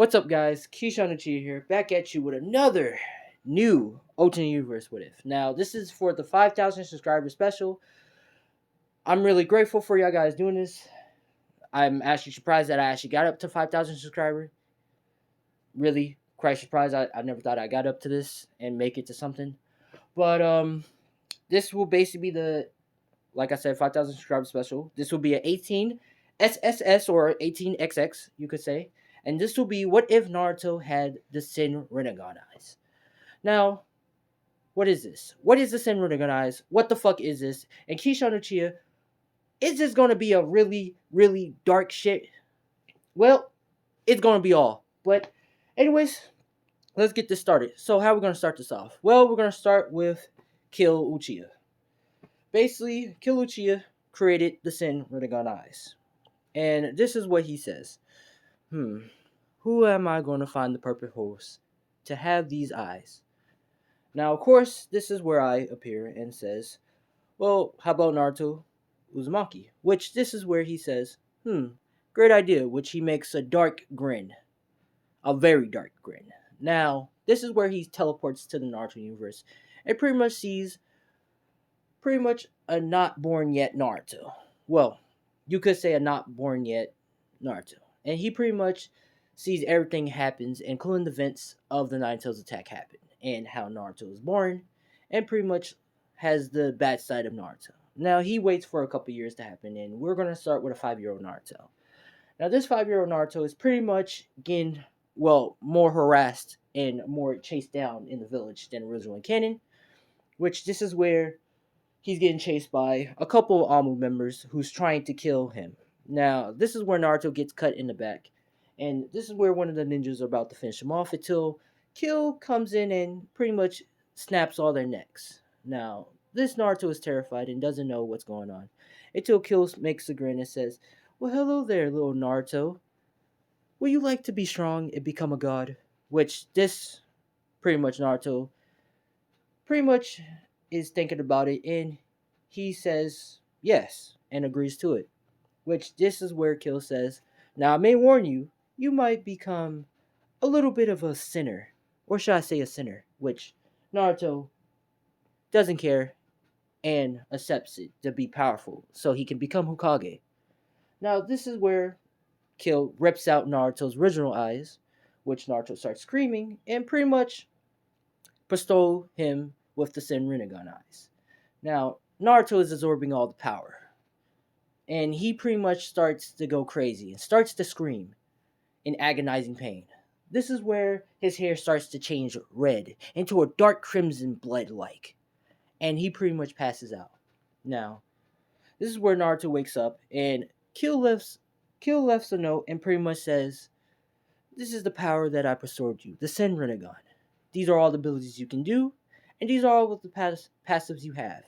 What's up, guys? Keyshawn Uchiha here, back at you with another new Ultimate Universe What If. Now, this is for the 5,000 subscriber special. I'm really grateful for y'all guys doing this. I'm actually surprised that I actually got up to 5,000 subscribers. Really, quite surprised. I never thought I got up to this and make it to something. But, this will basically be like I said, 5,000 subscriber special. This will be an 18 SSS or 18XX, you could say. And this will be what if Naruto had the Sin Rinnegan eyes. Now, what is this? What is the Sin Rinnegan eyes? What the fuck is this? And Keyshawn Uchiha, is this going to be a really, really dark shit? Well, it's going to be all. But anyways, let's get this started. So how are we going to start this off? Well, we're going to start with Kill Uchiha. Basically, Kill Uchiha created the Sin Rinnegan eyes. And this is what he says. Who am I going to find the perfect host to have these eyes? Now, of course, this is where I appear and says, well, how about Naruto Uzumaki? Which this is where he says, great idea, which he makes a dark grin. A very dark grin. Now, this is where he teleports to the Naruto universe and pretty much sees a not born yet Naruto. Well, you could say a not born yet Naruto. And he pretty much sees everything happens, including the events of the Nine Tails attack happen, and how Naruto was born, and pretty much has the bad side of Naruto. Now, he waits for a couple years to happen, and we're going to start with a 5-year-old Naruto. Now, this 5-year-old Naruto is pretty much getting, more harassed and more chased down in the village than originally canon, which this is where he's getting chased by a couple of Amu members who's trying to kill him. Now, this is where Naruto gets cut in the back. And this is where one of the ninjas are about to finish him off until Kill comes in and pretty much snaps all their necks. Now, this Naruto is terrified and doesn't know what's going on. Until Kill makes a grin and says, well, hello there, little Naruto. Would you like to be strong and become a god? Which this, pretty much Naruto, pretty much is thinking about it, and he says yes and agrees to it. Which this is where Kill says, now I may warn you, you might become a little bit of a sinner. Or should I say a sinner? Which Naruto doesn't care and accepts it to be powerful so he can become Hokage. Now this is where Kill rips out Naruto's original eyes, which Naruto starts screaming and pretty much bestow him with the Sen Rinnegan eyes. Now, Naruto is absorbing all the power. And he pretty much starts to go crazy and starts to scream in agonizing pain. This is where his hair starts to change red into a dark crimson blood-like. And he pretty much passes out. Now, this is where Naruto wakes up and Kill left a note and pretty much says, this is the power that I bestowed you, the Sen Rinnegan. These are all the abilities you can do, and these are all the passives you have.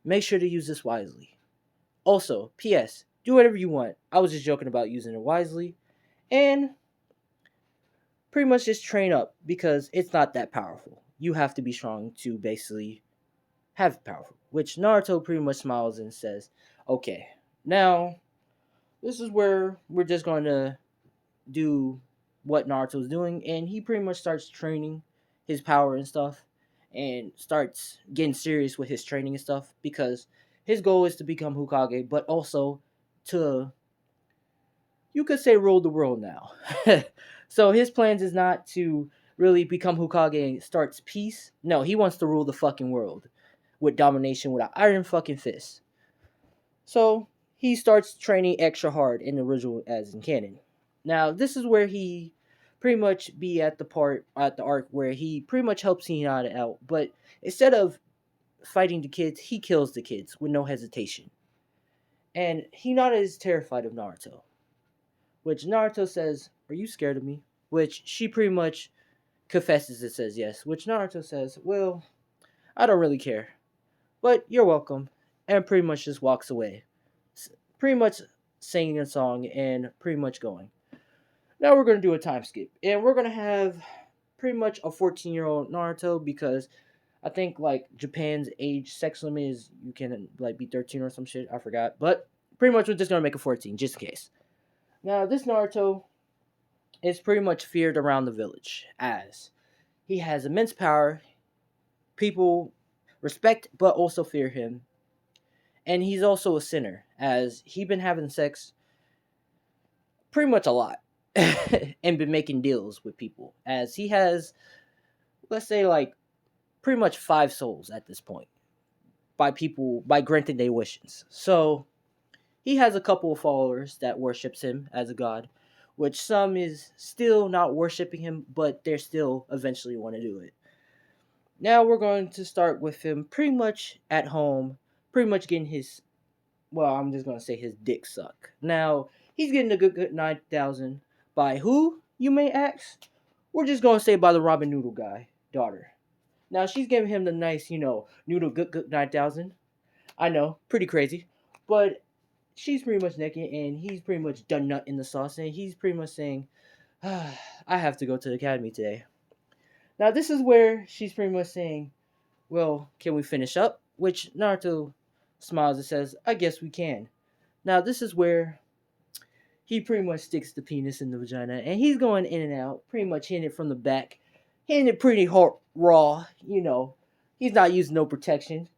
Make sure to use this wisely. Also, P.S. Do whatever you want. I was just joking about using it wisely. And pretty much just train up because it's not that powerful. You have to be strong to basically have it powerful. Which Naruto pretty much smiles and says, okay, now this is where we're just going to do what Naruto's doing. And he pretty much starts training his power and stuff. And starts getting serious with his training and stuff because his goal is to become Hokage, but also to, you could say, rule the world now. So his plans is not to really become Hokage and starts peace. No, he wants to rule the fucking world with domination with an iron fucking fist. So he starts training extra hard in the original as in canon. Now, this is where he pretty much be at the arc where he pretty much helps Hinata out, but instead of fighting the kids, he kills the kids with no hesitation. And Hinata is terrified of Naruto. Which Naruto says, are you scared of me? Which she pretty much confesses and says yes. Which Naruto says, well, I don't really care. But you're welcome. And pretty much just walks away. Pretty much singing a song and pretty much going. Now we're going to do a time skip. And we're going to have pretty much a 14-year-old Naruto because I think like Japan's age sex limit is you can like be 13 or some shit. I forgot. But pretty much we're just going to make it 14 just in case. Now this Naruto is pretty much feared around the village, as he has immense power. People respect but also fear him, and he's also a sinner, as he been having sex pretty much a lot and been making deals with people, as he has, let's say, like pretty much 5 souls at this point by people by granting their wishes. So he has a couple of followers that worships him as a god, which some is still not worshiping him, but they're still eventually want to do it. Now we're going to start with him pretty much at home, pretty much getting his, well, I'm just going to say his dick suck. Now, he's getting a good 9,000 by who, you may ask? We're just going to say by the Robin Noodle guy, daughter. Now, she's giving him the nice, noodle good 9,000. I know, pretty crazy. But she's pretty much naked, and he's pretty much done nut in the sauce, and he's pretty much saying, I have to go to the academy today. Now, this is where she's pretty much saying, well, can we finish up? Which Naruto smiles and says, I guess we can. Now, this is where he pretty much sticks the penis in the vagina, and he's going in and out, pretty much hitting it from the back, hitting it pretty hard, raw, He's not using no protection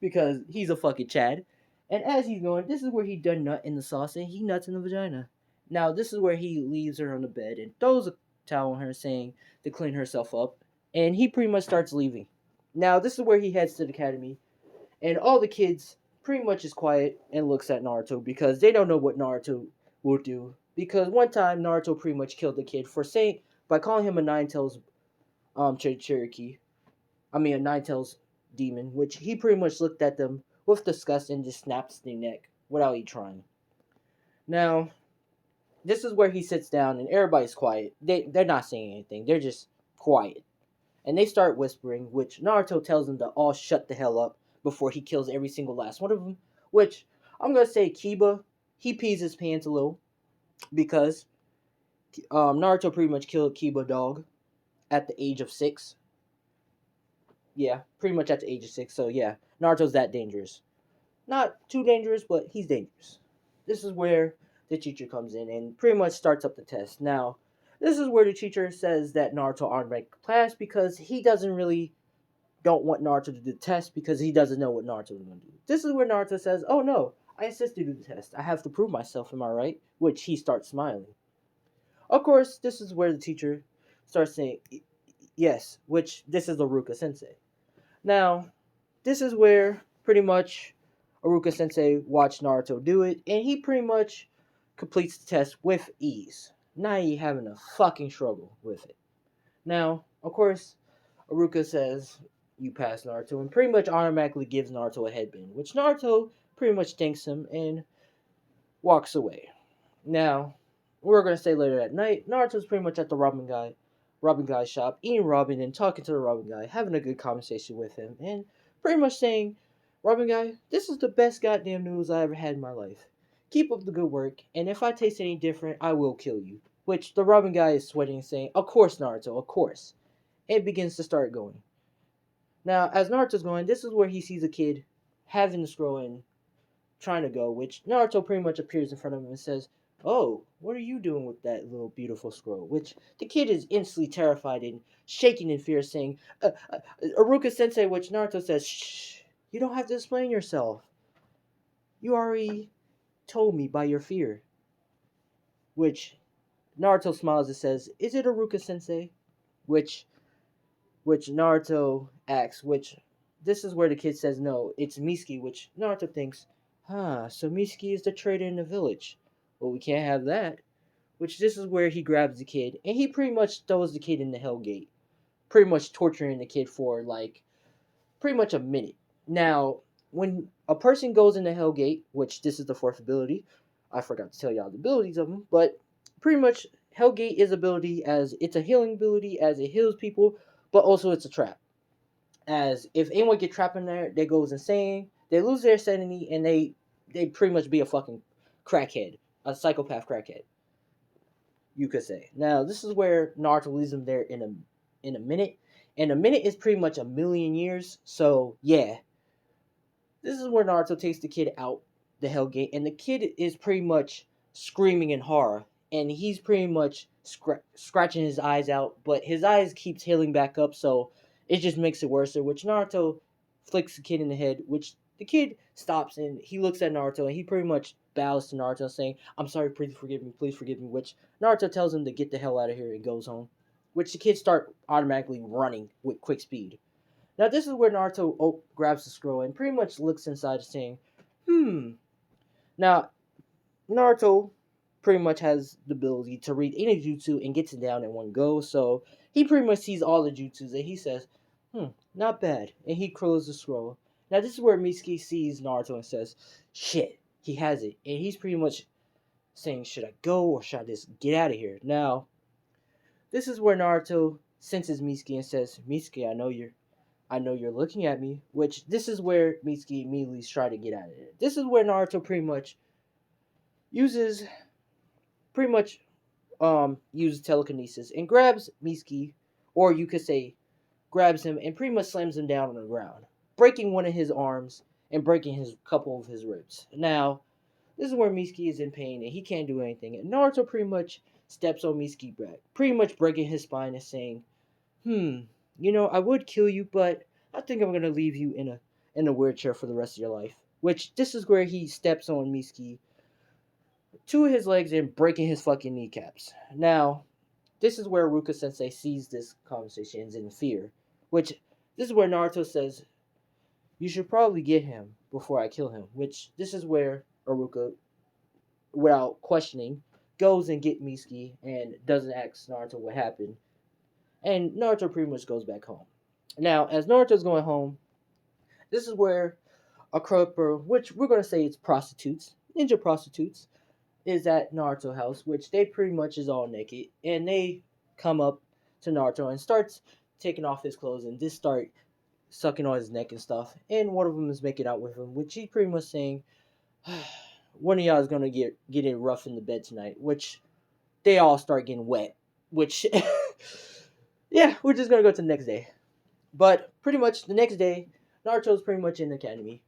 because he's a fucking Chad. And as he's going, this is where he done nut in the sauce, and he nuts in the vagina. Now, this is where he leaves her on the bed and throws a towel on her, saying to clean herself up, and he pretty much starts leaving. Now, this is where he heads to the academy, and all the kids pretty much is quiet and looks at Naruto because they don't know what Naruto will do. Because one time Naruto pretty much killed the kid for saying by calling him a Nine Tails Cherokee. I mean a Nine Tails demon, which he pretty much looked at them with disgust and just snaps their neck without even trying. Now, this is where he sits down and everybody's quiet. They're not saying anything. They're just quiet. And they start whispering, which Naruto tells them to all shut the hell up before he kills every single last one of them. Which, I'm going to say Kiba, he pees his pants a little because Naruto pretty much killed Kiba dog at the age of 6. Yeah, pretty much at the age of 6. So yeah, Naruto's that dangerous. Not too dangerous, but he's dangerous. This is where the teacher comes in and pretty much starts up the test. Now, this is where the teacher says that Naruto aren't right class because he doesn't really don't want Naruto to do the test because he doesn't know what Naruto is going to do. This is where Naruto says, oh no, I insist to do the test. I have to prove myself, am I right? Which he starts smiling. Of course, this is where the teacher starts saying, yes, which this is Aruka Sensei. Now, this is where pretty much Aruka Sensei watched Naruto do it, and he pretty much completes the test with ease. Not even having a fucking struggle with it. Now, of course, Aruka says, you pass Naruto, and pretty much automatically gives Naruto a headband, which Naruto pretty much thanks him and walks away. Now, we're going to say later that night, Naruto's pretty much at the Robin guy's shop, eating Robin and talking to the Robin guy, having a good conversation with him, and pretty much saying, Robin guy, this is the best goddamn news I ever had in my life. Keep up the good work, and if I taste any different, I will kill you. Which the Robin guy is sweating and saying, of course, Naruto, of course. It begins to start going. Now, as Naruto's going, this is where he sees a kid having the scroll and trying to go, which Naruto pretty much appears in front of him and says, oh, what are you doing with that little beautiful scroll? Which the kid is instantly terrified and shaking in fear, saying, Aruka Sensei, which Naruto says, shh, you don't have to explain yourself. You already told me by your fear. Which Naruto smiles and says, is it Aruka Sensei? Which Naruto asks, which this is where the kid says no, it's Mitsuki, which Naruto thinks, so Mitsuki is the traitor in the village. Well, we can't have that. Which this is where he grabs the kid, and he pretty much throws the kid in the Hell Gate. Pretty much torturing the kid for, pretty much a minute. Now, when a person goes in the Hell Gate, which this is the 4th ability, I forgot to tell y'all the abilities of them, but pretty much Hell Gate is ability as it's a healing ability, as it heals people, but also it's a trap. As if anyone get trapped in there, they goes insane, they lose their sanity, and they pretty much be a fucking crackhead, a psychopath crackhead, you could say. Now, this is where Naruto leaves him there in a minute, and a minute is pretty much a million years. So yeah, this is where Naruto takes the kid out the Hell Gate, and the kid is pretty much screaming in horror, and he's pretty much scratching his eyes out, but his eyes keeps healing back up, so it just makes it worse. Which Naruto flicks the kid in the head, which the kid stops and he looks at Naruto and he pretty much bows to Naruto, saying, "I'm sorry, please forgive me, please forgive me." Which Naruto tells him to get the hell out of here and goes home. Which the kids start automatically running with quick speed. Now this is where Naruto grabs the scroll and pretty much looks inside, saying, Now Naruto pretty much has the ability to read any jutsu and gets it down in one go, so he pretty much sees all the jutsus and he says, not bad. And he closes the scroll. Now this is where Mitsuki sees Naruto and says, shit, he has it. And he's pretty much saying, should I go or should I just get out of here? Now, this is where Naruto senses Mitsuki and says, Mitsuki, I know you're looking at me, which this is where Mitsuki immediately tries to get out of it. This is where Naruto uses pretty much uses telekinesis and grabs Mitsuki, or you could say grabs him and pretty much slams him down on the ground, breaking one of his arms and breaking his couple of his ribs. Now, this is where Mitsuki is in pain and he can't do anything. And Naruto pretty much steps on Mitsuki back, pretty much breaking his spine and saying, I would kill you, but I think I'm gonna leave you in a wheelchair for the rest of your life. Which this is where he steps on Mitsuki, two of his legs and breaking his fucking kneecaps. Now, this is where Ruka Sensei sees this conversation and is in fear. Which this is where Naruto says, you should probably get him before I kill him. Which this is where Iruka, without questioning, goes and get Mitsuki and doesn't ask Naruto what happened. And Naruto pretty much goes back home. Now, as Naruto's going home, this is where a couple, which we're going to say it's prostitutes, ninja prostitutes, is at Naruto's house, which they pretty much is all naked. And they come up to Naruto and starts taking off his clothes and just start sucking on his neck and stuff. And one of them is making out with him, which he's pretty much saying, one of y'all is going to get it rough in the bed tonight, which they all start getting wet, which, yeah, we're just going to go to the next day. But pretty much the next day, Naruto's pretty much in the academy,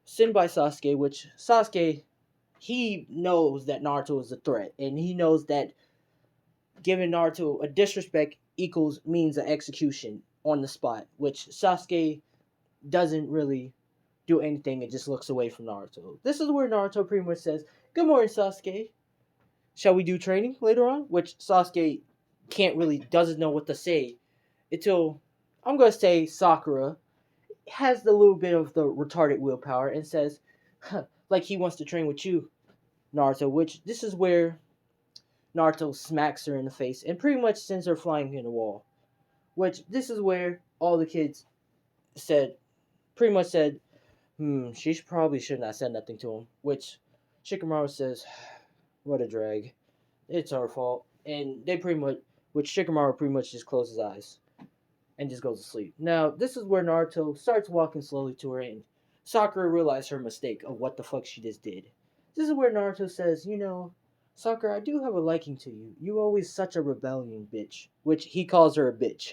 sent by Sasuke, which Sasuke, he knows that Naruto is a threat, and he knows that giving Naruto a disrespect means an execution on the spot, which Sasuke doesn't really do anything and just looks away from Naruto. This is where Naruto pretty much says, good morning, Sasuke. Shall we do training later on? Which Sasuke doesn't know what to say until, I'm going to say, Sakura has the little bit of the retarded willpower and says, like he wants to train with you, Naruto, which this is where Naruto smacks her in the face and pretty much sends her flying in the wall. Which this is where all the kids pretty much said, she probably shouldn't have said nothing to him. Which Shikamaru says, what a drag. It's our fault. And Shikamaru pretty much just closes his eyes and just goes to sleep. Now, this is where Naruto starts walking slowly to her and Sakura realizes her mistake of what the fuck she just did. This is where Naruto says, Sakura, I do have a liking to you. You always such a rebellion bitch. Which he calls her a bitch.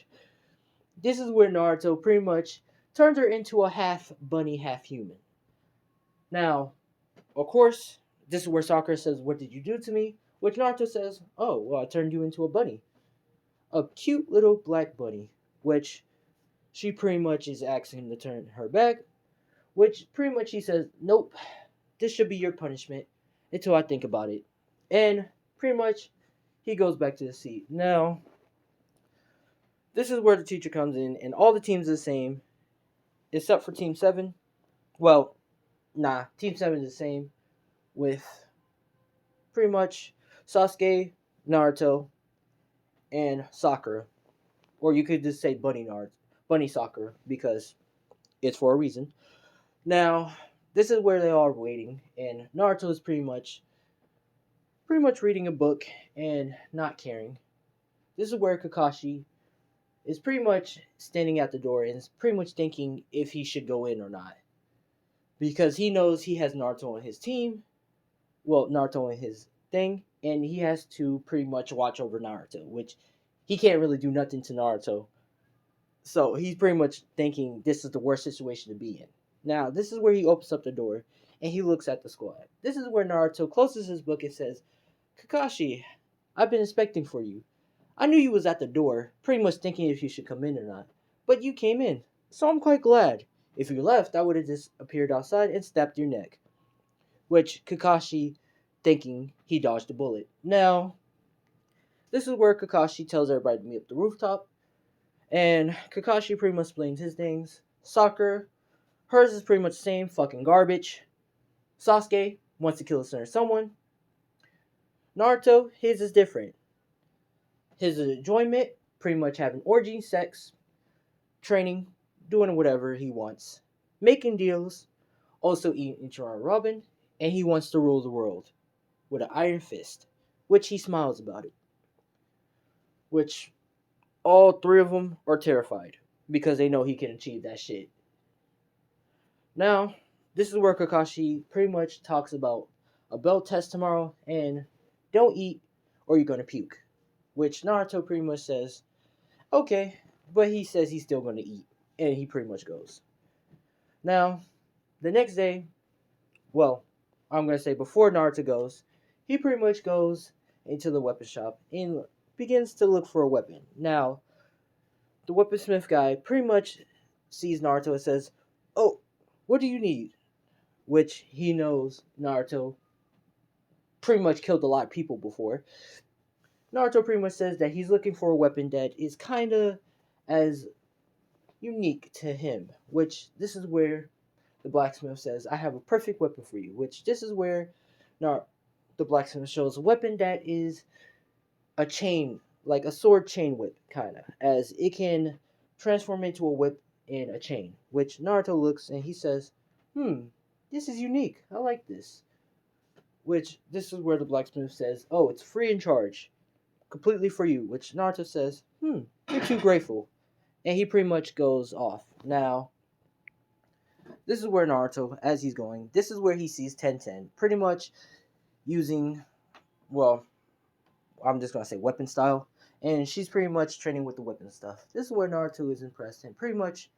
This is where Naruto pretty much turns her into a half bunny, half human. Now, of course, this is where Sakura says, what did you do to me? Which Naruto says, oh, well, I turned you into a bunny. A cute little black bunny. Which she pretty much is asking him to turn her back. Which pretty much he says, nope, this should be your punishment until I think about it. And pretty much he goes back to the seat. Now, this is where the teacher comes in and all the teams are the same except for Team 7. Well, Team 7 is the same with pretty much Sasuke, Naruto, and Sakura. Or you could just say Bunny Sakura, because it's for a reason. Now, this is where they are waiting, and Naruto is pretty much reading a book and not caring. This is where Kakashi is pretty much standing at the door and is pretty much thinking if he should go in or not. Because he knows he has Naruto on his team, Naruto on his thing, and he has to pretty much watch over Naruto, which he can't really do nothing to Naruto. So he's pretty much thinking this is the worst situation to be in. Now, this is where he opens up the door and he looks at the squad. This is where Naruto closes his book and says, Kakashi, I've been expecting for you. I knew you was at the door, pretty much thinking if you should come in or not. But you came in, so I'm quite glad. If you left, I would have just appeared outside and stabbed your neck. Which Kakashi, thinking he dodged a bullet. Now, this is where Kakashi tells everybody to meet up the rooftop, and Kakashi pretty much explains his things. Sakura, hers is pretty much the same, fucking garbage. Sasuke wants to kill a certain someone. Naruto, his is different. His enjoyment, pretty much having orgy, sex, training, doing whatever he wants, making deals, also eating Ichiro Robin, and he wants to rule the world with an iron fist, which he smiles about it. Which all three of them are terrified because they know he can achieve that shit. Now, this is where Kakashi pretty much talks about a belt test tomorrow and don't eat or you're gonna puke. Which Naruto pretty much says, okay, but he says he's still gonna eat and he pretty much goes. Now, the next day, well, I'm gonna say before Naruto goes, he pretty much goes into the weapon shop and begins to look for a weapon. Now, the weaponsmith guy pretty much sees Naruto and says, "Oh, what do you need?" Which he knows Naruto pretty much killed a lot of people before. Naruto pretty much says that he's looking for a weapon that is kind of as unique to him. Which this is where the blacksmith says, "I have a perfect weapon for you." Which this is where the blacksmith shows a weapon that is a chain, like a sword chain whip, kind of, as it can transform into a whip and a chain. Which Naruto looks and he says, this is unique. I like this." Which this is where the blacksmith says, "Oh, it's free in charge, completely for you." Which Naruto says, "You're too grateful," and he pretty much goes off. Now, this is where Naruto, as he's going, this is where he sees Tenten pretty much using, well, I'm just gonna say weapon style, and she's pretty much training with the weapon stuff. This is where Naruto is impressed and pretty much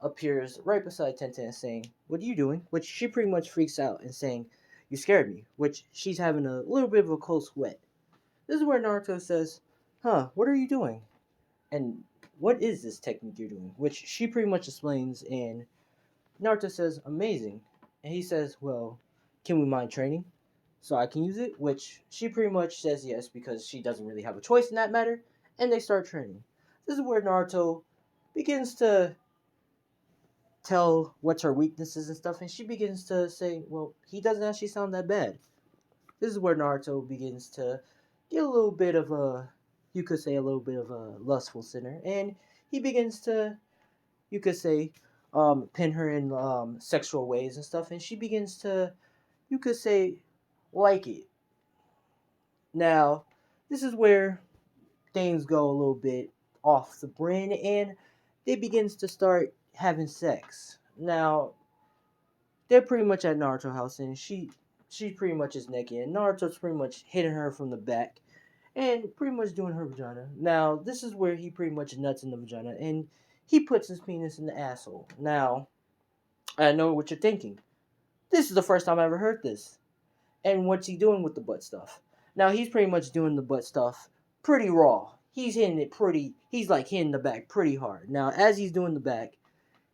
appears right beside Tenten saying, "What are you doing?" Which she pretty much freaks out and saying, "You scared me," which she's having a little bit of a cold sweat. This is where Naruto says, "What are you doing? And what is this technique you're doing?" Which she pretty much explains, and Naruto says, "Amazing." And he says, "Well, can we mind training so I can use it?" Which she pretty much says yes because she doesn't really have a choice in that matter, and they start training. This is where Naruto begins to tell what's her weaknesses and stuff, and she begins to say, "Well, he doesn't actually sound that bad." This is where Naruto begins to get a little bit of a, you could say, a little bit of a lustful sinner, and he begins to, you could say, pin her in sexual ways and stuff, and she begins to, you could say, like it. Now, this is where things go a little bit off the brain, and they begins to start having sex. Now, they're pretty much at Naruto house, and she pretty much is naked, and Naruto's pretty much hitting her from the back and pretty much doing her vagina. Now, this is where he pretty much nuts in the vagina, and he puts his penis in the asshole. Now, I know what you're thinking. This is the first time I ever heard this. And what's he doing with the butt stuff? Now, he's pretty much doing the butt stuff pretty raw. He's hitting it pretty, he's like hitting the back pretty hard. Now, as he's doing the back,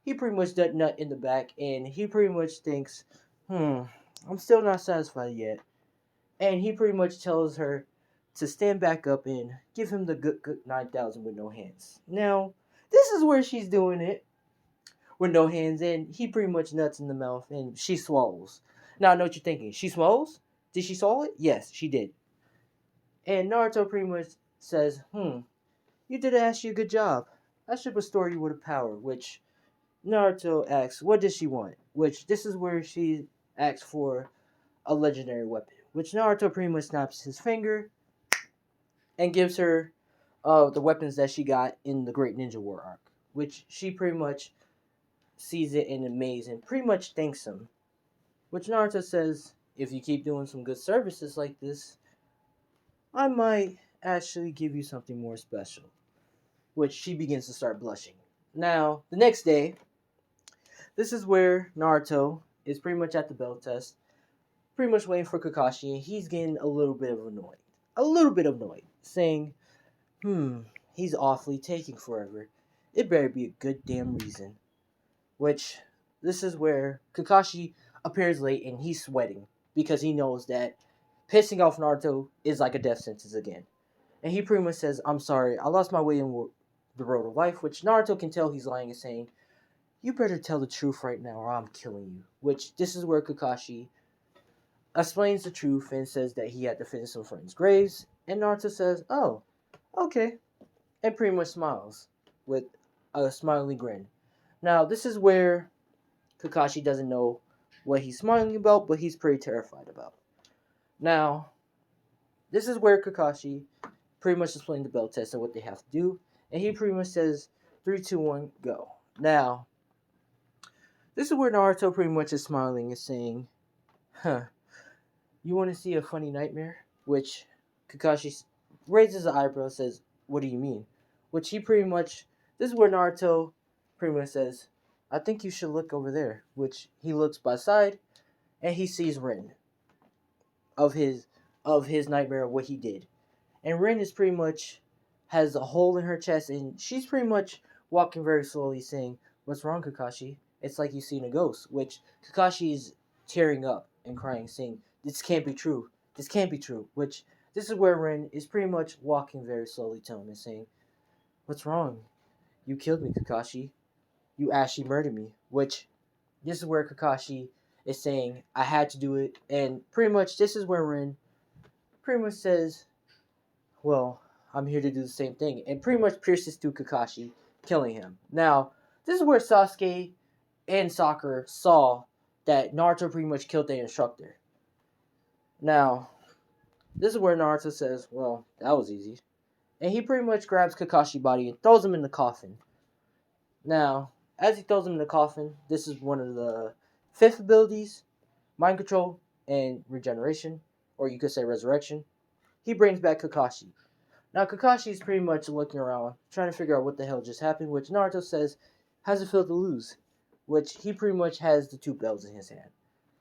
he pretty much does nut in the back, and he pretty much thinks, I'm still not satisfied yet. And he pretty much tells her to stand back up and give him the good 9,000 with no hands. Now, this is where she's doing it with no hands, and he pretty much nuts in the mouth, and she swallows. Now, I know what you're thinking. She swallows? Did she swallow it? Yes, she did. And Naruto pretty much says, you did actually a good job. I should restore you with a power, which Naruto asks, what does she want? Which, this is where she asks for a legendary weapon, which Naruto pretty much snaps his finger and gives her the weapons that she got in the Great Ninja War arc, which she pretty much sees it in amaze and pretty much thanks him. Which Naruto says, if you keep doing some good services like this, I might actually give you something more special. Which she begins to start blushing. Now, the next day, this is where Naruto is pretty much at the belt test. pretty much waiting for Kakashi, and he's getting a little bit annoyed. A little bit annoyed, saying, he's awfully taking forever. It better be a good damn reason. Which, this is where Kakashi appears late and he's sweating because he knows that pissing off Naruto is like a death sentence again. And he pretty much says, I'm sorry, I lost my way in the road of life, which Naruto can tell he's lying and saying, you better tell the truth right now or I'm killing you. Which, this is where Kakashi explains the truth and says that he had to finish some friends' graves. And Naruto says, oh, okay. And pretty much smiles with a smiley grin. Now, this is where Kakashi doesn't know what he's smiling about, but he's pretty terrified about. Now, this is where Kakashi pretty much explains the bell test and what they have to do. And he pretty much says, 3, 2, 1, go. Now, this is where Naruto pretty much is smiling and saying, you want to see a funny nightmare? Which Kakashi raises an eyebrow and says, what do you mean? Which he pretty much, this is where Naruto pretty much says, I think you should look over there. Which he looks by side and he sees Rin of his nightmare of what he did. And Rin is pretty much has a hole in her chest and she's pretty much walking very slowly saying, what's wrong, Kakashi? It's like you've seen a ghost. Which Kakashi is tearing up and crying, saying, this can't be true. This can't be true. Which this is where Rin is pretty much walking very slowly to him and saying, what's wrong? You killed me, Kakashi. You actually murdered me. Which this is where Kakashi is saying, I had to do it. And pretty much this is where Rin pretty much says, well, I'm here to do the same thing. And pretty much pierces through Kakashi, killing him. Now, this is where Sasuke and Sakura saw that Naruto pretty much killed their instructor. Now, this is where Naruto says, well, that was easy. And he pretty much grabs Kakashi's body and throws him in the coffin. Now, as he throws him in the coffin, this is one of the 5th abilities, mind control and regeneration, or you could say resurrection. He brings back Kakashi. Now, Kakashi is pretty much looking around, trying to figure out what the hell just happened, which Naruto says, how's it feel to lose? Which he pretty much has the 2 bells in his hand.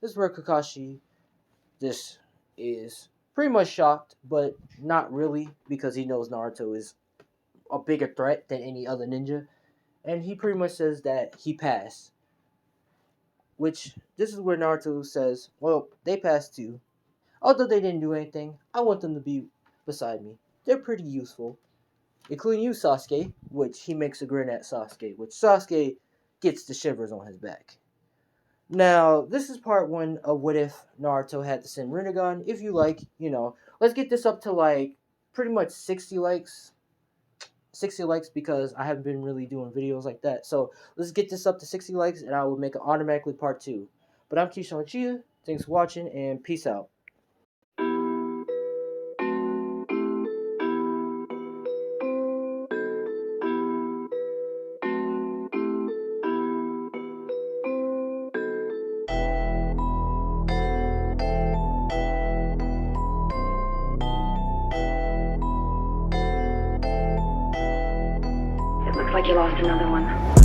This is where Kakashi, this is pretty much shocked, but not really, because he knows Naruto is a bigger threat than any other ninja. And he pretty much says that he passed. Which, this is where Naruto says, well, they passed too. Although they didn't do anything, I want them to be beside me. They're pretty useful. Including you, Sasuke. Which, he makes a grin at Sasuke. Which, Sasuke gets the shivers on his back. Now, this is part 1 of what if Naruto had to send Rinnegan. If you like, let's get this up to like, pretty much 60 likes. 60 likes because I haven't been really doing videos like that. So let's get this up to 60 likes and I will make it automatically part 2. But I'm Keyshawn Chia. Thanks for watching and peace out. Looks like you lost another one.